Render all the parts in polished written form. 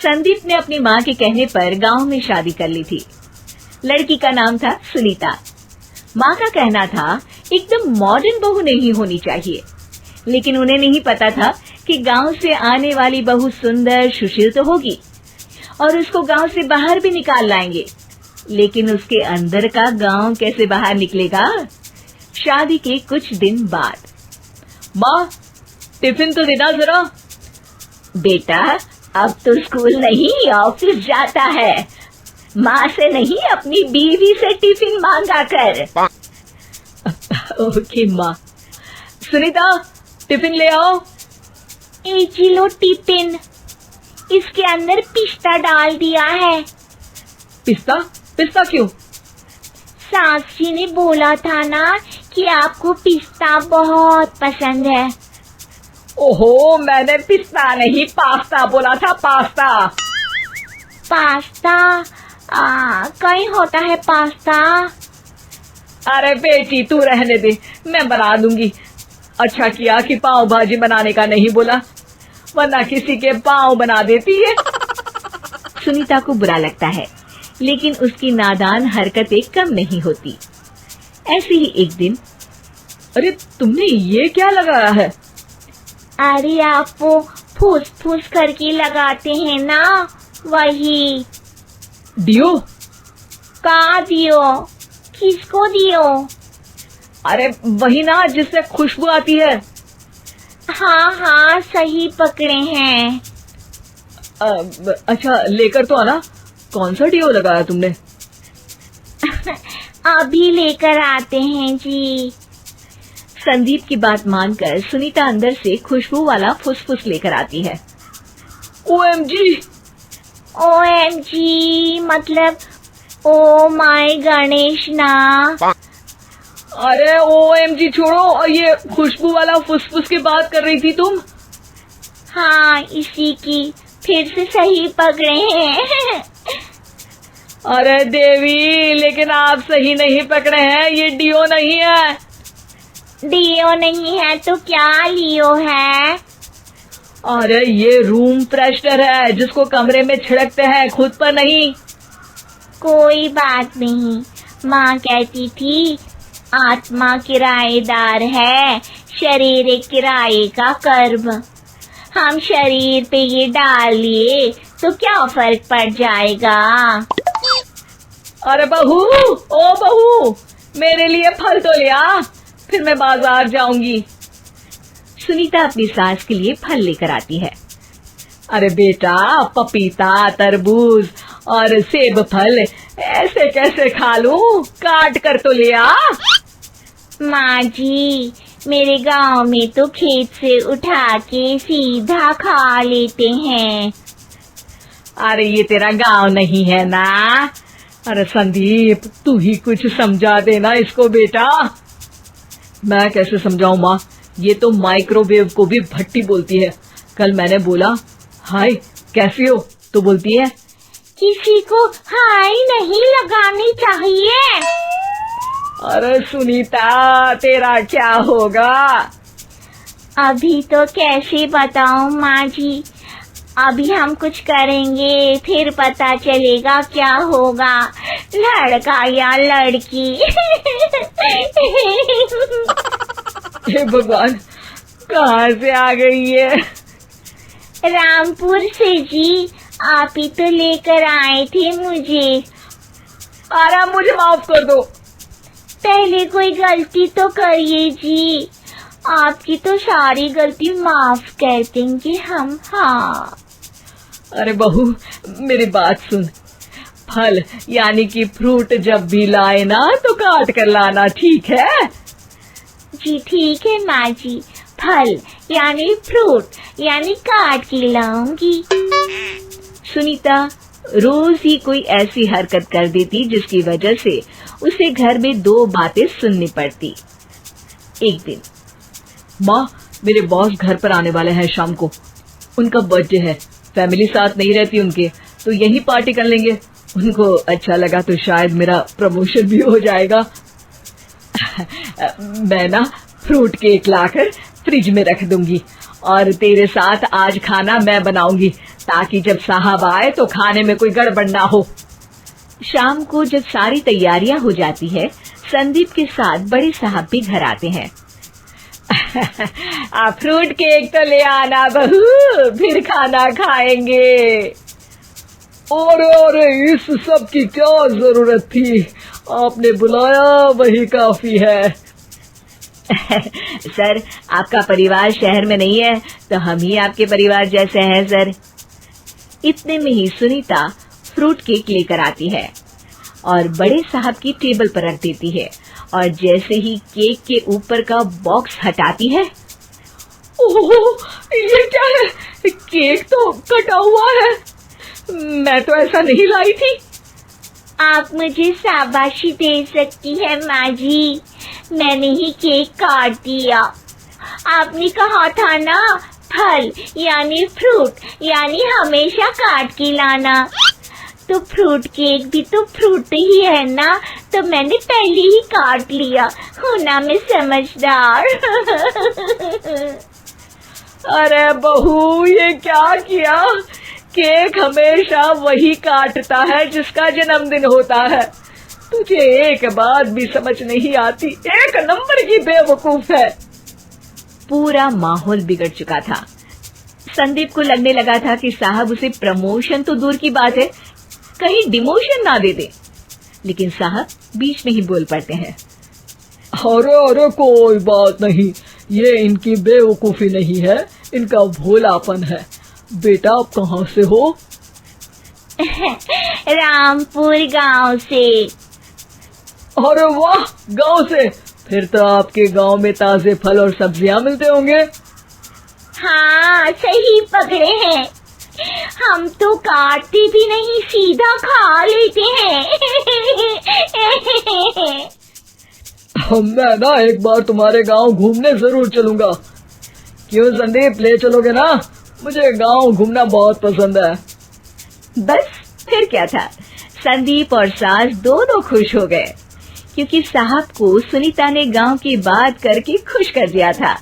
संदीप ने अपनी माँ के कहने पर गांव में शादी कर ली थी। लड़की का नाम था सुनीता। माँ का कहना था एकदम मॉडर्न बहू नहीं होनी चाहिए, लेकिन उन्हें नहीं पता था कि गांव से आने वाली बहू सुंदर सुशील तो होगी और उसको गांव से बाहर भी निकाल लाएंगे, लेकिन उसके अंदर का गांव कैसे बाहर निकलेगा। शादी के कुछ दिन बाद, माँ टिफिन तो देना जरा। बेटा अब तो स्कूल नहीं ऑफिस जाता है, माँ से नहीं अपनी बीवी से टिफिन मांगा कर। ओके माँ। सुनीता टिफिन ले आओ। 1 किलो टिफिन, इसके अंदर पिस्ता डाल दिया है। पिस्ता? पिस्ता क्यों? सास जी ने बोला था ना कि आपको पिस्ता बहुत पसंद है। ओहो, मैंने पिस्ता नहीं पास्ता बोला था, पास्ता। पास्ता? कहीं होता है पास्ता? अरे बेटी तू रहने दे, मैं बना दूंगी। अच्छा किया कि पाव भाजी बनाने का नहीं बोला, वरना किसी के पाव बना देती है। सुनीता को बुरा लगता है, लेकिन उसकी नादान हरकतें कम नहीं होती। ऐसे ही एक दिन, अरे तुमने ये क्या लगाया है? अरे आप वो फूस फूस करके लगाते हैं ना, वही। डियो? का दियो? किसको दियो? अरे वही ना जिससे खुशबू आती है। हाँ सही पकड़े हैं। अच्छा लेकर तो आना। कौन सा डियो लगाया तुमने? अभी लेकर आते हैं जी। संदीप की बात मानकर सुनीता अंदर से खुशबू वाला फुसफुस लेकर आती है। ओएमजी! ओएमजी मतलब ओ माय गणेश ना। अरे ओएमजी छोड़ो, और ये खुशबू वाला फुसफुस की बात कर रही थी तुम? हाँ इसी की, फिर से सही पकड़े हैं। अरे देवी, लेकिन आप सही नहीं पकड़े हैं, ये डियो नहीं है। डियो नहीं है तो क्या लियो है? अरे ये रूम फ्रेशनर है, जिसको कमरे में छिड़कते हैं, खुद पर नहीं। कोई बात नहीं, माँ कहती थी आत्मा किराएदार है, शरीर एक किराए का कर्म। हम शरीर पे ये डाल लिए तो क्या फर्क पड़ जाएगा। अरे बहू, ओ बहू, मेरे लिए फल तो ले आ, फिर मैं बाजार जाऊंगी। सुनीता अपनी सास के लिए फल लेकर आती है। अरे बेटा, पपीता, तरबूज और सेब फल ऐसे कैसे खा लूं? काट कर तो ले आ। माँ जी, मेरे गांव में तो खेत से उठा के सीधा खा लेते हैं। अरे ये तेरा गांव नहीं है ना। अरे संदीप, तू ही कुछ समझा देना इसको बेटा। मैं कैसे समझाऊं माँ, ये तो माइक्रोवेव को भी भट्टी बोलती है। कल मैंने बोला हाय कैसी हो, तो बोलती है किसी को हाय नहीं लगानी चाहिए। अरे सुनीता, तेरा क्या होगा? अभी तो कैसे बताऊं माँ जी, अभी हम कुछ करेंगे फिर पता चलेगा क्या होगा, लड़का या लड़की। हे भगवान, कहाँ से आ गई है? रामपुर से जी, आप ही तो लेकर आए थे मुझे। अरे मुझे माफ कर दो। पहले कोई गलती तो करिए जी, आपकी तो सारी गलती माफ कर देंगे हम। हाँ अरे बहू, मेरी बात सुन। फल यानी कि फ्रूट जब भी लाए ना तो काट कर लाना, ठीक है? जी ठीक है माँ जी, फल यानी फ्रूट यानी काट के लाऊंगी। सुनीता रोज ही कोई ऐसी हरकत कर देती जिसकी वजह से उसे घर में 2 बातें सुननी पड़ती। एक दिन, माँ, मेरे बॉस घर पर आने वाले हैं शाम को। उनका बर्थडे है, फैमिली साथ नहीं रहती उनके, तो यही पार्टी कर लेंगे। उनको अच्छा लगा तो शायद मेरा प्रमोशन भी हो जाएगा। मैं ना फ्रूट केक लाकर फ्रिज में रख दूंगी और तेरे साथ आज खाना मैं बनाऊंगी, ताकि जब साहब आए तो खाने में कोई गड़बड़ ना हो। शाम को जब सारी तैयारियां हो जाती है, संदीप के साथ बड़े साहब भी घर आते हैं। फ्रूट केक तो ले आना बहू, फिर खाना खाएंगे। अरे इस सब की क्या जरूरत थी, आपने बुलाया वही काफी है। सर, आपका परिवार शहर में नहीं है तो हम ही आपके परिवार जैसे हैं सर। इतने में ही सुनीता फ्रूट केक लेकर आती है और बड़े साहब की टेबल पर रख देती है, और जैसे ही केक के ऊपर का बॉक्स हटाती है, ओह, ये क्या है? केक तो कटा हुआ है, मैं तो ऐसा नहीं लाई थी। आप मुझे शाबाशी दे सकती है माँ जी, मैंने ही केक काट दिया। आपने कहा था ना, फल यानी फ्रूट यानी हमेशा काट के लाना, तो फ्रूट केक भी तो फ्रूट ही है ना, तो मैंने पहले ही काट लिया। हूँ ना मैं समझदार। अरे बहू, ये क्या किया? केक हमेशा वही काटता है जिसका जन्मदिन होता है। तुझे एक बात भी समझ नहीं आती, एक नंबर की बेवकूफ है। पूरा माहौल बिगड़ चुका था। संदीप को लगने लगा था कि साहब उसे प्रमोशन तो दूर की बात है, कहीं डिमोशन ना दे दे, लेकिन साहब बीच में ही बोल पड़ते हैं। अरे कोई बात नहीं, ये इनकी बेवकूफी नहीं है, इनका भोलापन है। बेटा आप कहाँ से हो? रामपुर गांव से। अरे वाह, गांव से? फिर तो आपके गांव में ताजे फल और सब्जियां मिलते होंगे। हाँ, सही पकड़े हैं। हम तो काटते भी नहीं, सीधा खा लेते हैं। मैं ना एक बार तुम्हारे गांव घूमने जरूर चलूंगा। क्यों संदीप, ले चलोगे ना? मुझे गांव घूमना बहुत पसंद है। बस फिर क्या था, संदीप और सास दोनों खुश हो गए, क्योंकि साहब को सुनीता ने गांव की बात करके खुश कर दिया था।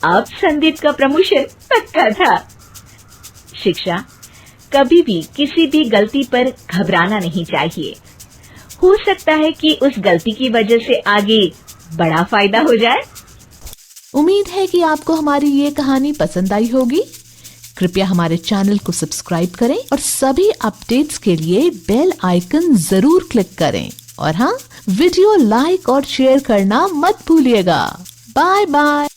अब संदीप का प्रमोशन पक्का था। शिक्षा, कभी भी किसी भी गलती पर घबराना नहीं चाहिए। हो सकता है कि उस गलती की वजह से आगे बड़ा फायदा हो जाए। उम्मीद है कि आपको हमारी ये कहानी पसंद आई होगी। कृपया हमारे चैनल को सब्सक्राइब करें और सभी अपडेट्स के लिए बेल आइकन जरूर क्लिक करें। और हाँ, वीडियो लाइक और शेयर करना मत भूलिएगा। Bye bye.